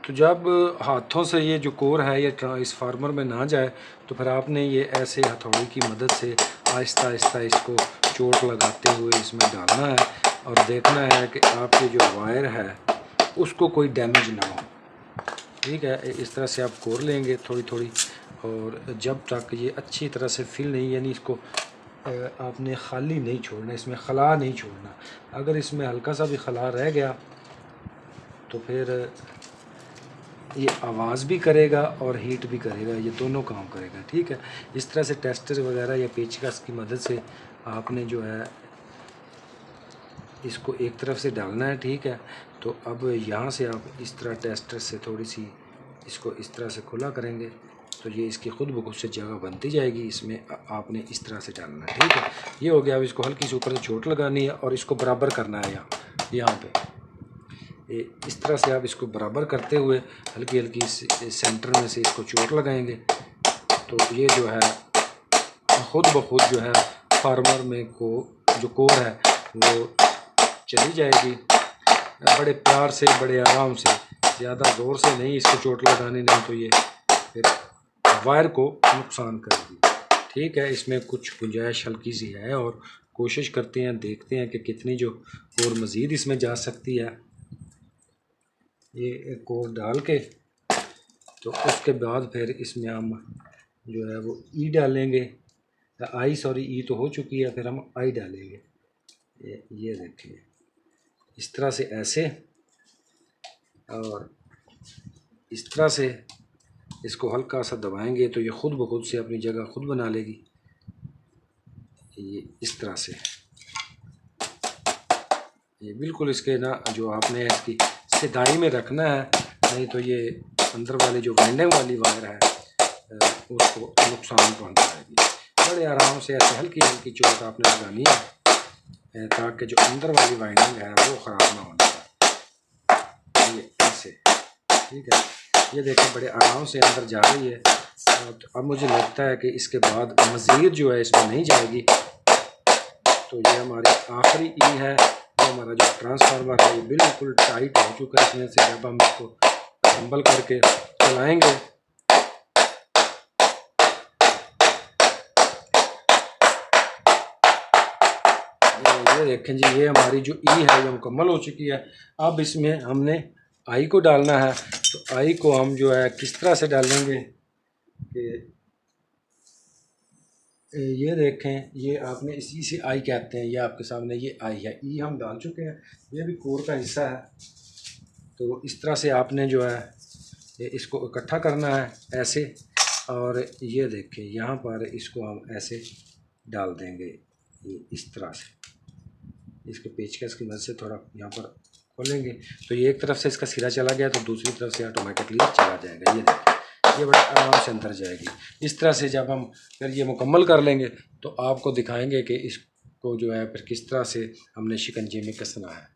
तो जब हाथों से ये जो कोर है ये ट्रांसफार्मर में ना जाए तो फिर आपने ये ऐसे हथौड़ी की मदद से आहिस्ता आहिस्ता इसको चोट लगाते हुए इसमें डालना है और देखना है कि आपके जो वायर है उसको कोई डैमेज ना हो। ठीक है, इस तरह से आप कोर लेंगे थोड़ी थोड़ी, और जब तक ये अच्छी तरह से फिल नहीं, यानी इसको आपने खाली नहीं छोड़ना, इसमें खला नहीं छोड़ना। अगर इसमें हल्का सा भी खला रह गया तो फिर ये आवाज़ भी करेगा और हीट भी करेगा, ये दोनों काम करेगा। ठीक है, इस तरह से टेस्टर वगैरह या पेचकस की मदद से आपने जो है इसको एक तरफ से डालना है। ठीक है, तो अब यहाँ से आप इस तरह टेस्टर से थोड़ी सी इसको इस तरह से खुला करेंगे तो ये इसकी खुद ब खुद से जगह बनती जाएगी। इसमें आपने इस तरह से डालना है। ठीक है, ये हो गया। अब इसको हल्की सी ऊपर से चोट लगानी है और इसको बराबर करना है। यहाँ पे इस तरह से आप इसको बराबर करते हुए हल्की हल्की सेंटर में से इसको चोट लगाएंगे तो ये जो है खुद ब खुद जो है फार्मर में को जो कोर है वो चली जाएगी। बड़े प्यार से, बड़े आराम से, ज़्यादा ज़ोर से नहीं इसको चोट लगानी, नहीं तो ये फिर वायर को नुकसान करेगी। ठीक है, इसमें कुछ गुंजाइश हल्की सी है और कोशिश करते हैं, देखते हैं कि कितनी जो कोर मज़ीद इसमें जा सकती है। ये कोर डाल के तो उसके बाद फिर इसमें हम जो है वो ई डालेंगे, आई सॉरी ई तो हो चुकी है, फिर हम आई डालेंगे। ये देखिए इस तरह से ऐसे, और इस तरह से इसको हल्का सा दबाएंगे तो ये खुद ब खुद से अपनी जगह खुद बना लेगी। ये इस तरह से, ये बिल्कुल इसके ना जो आपने इसकी सिधाई में रखना है, नहीं तो ये अंदर वाली जो वाइंडिंग वाली वायर है उसको नुकसान पहुंचाएगी। बड़े आराम से ऐसे हल्की हल्की चोट आपने लगानी है ताकि जो अंदर वाली वाइंडिंग है वो ख़राब ना हो जाए। ये ऐसे, ठीक है, ये देखें बड़े आराम से अंदर जा रही है। तो अब मुझे लगता है कि इसके बाद मज़ीद जो है इसमें नहीं जाएगी। तो ये हमारी आखिरी ई है। हमारा जो ट्रांसफार्मर है ये बिल्कुल टाइट हो चुका है। इसमें से जब हम इसको असेंबल करके चलाएंगे ये देखें जी, ये हमारी जो ई है ये मुकम्मल हो चुकी है। अब इसमें हमने आई को डालना है। तो आई को हम जो है किस तरह से डालेंगे कि ये देखें, ये आपने इसी से आई कहते हैं, ये आपके सामने ये आई है। ई हम डाल चुके हैं, ये भी कोर का हिस्सा है। तो इस तरह से आपने जो है इसको इकट्ठा करना है ऐसे, और ये देखें यहाँ पर इसको हम ऐसे डाल देंगे। ये इस तरह से इसको पेचकस की मदद से थोड़ा यहाँ पर खोलेंगे तो ये एक तरफ से इसका सिरा चला गया तो दूसरी तरफ से ऑटोमेटिकली चला जाएगा। ये देखें, ये बड़े आराम से अंदर जाएगी। इस तरह से जब हम फिर ये मुकम्मल कर लेंगे तो आपको दिखाएंगे कि इसको जो है फिर किस तरह से हमने शिकंजी में कसना है।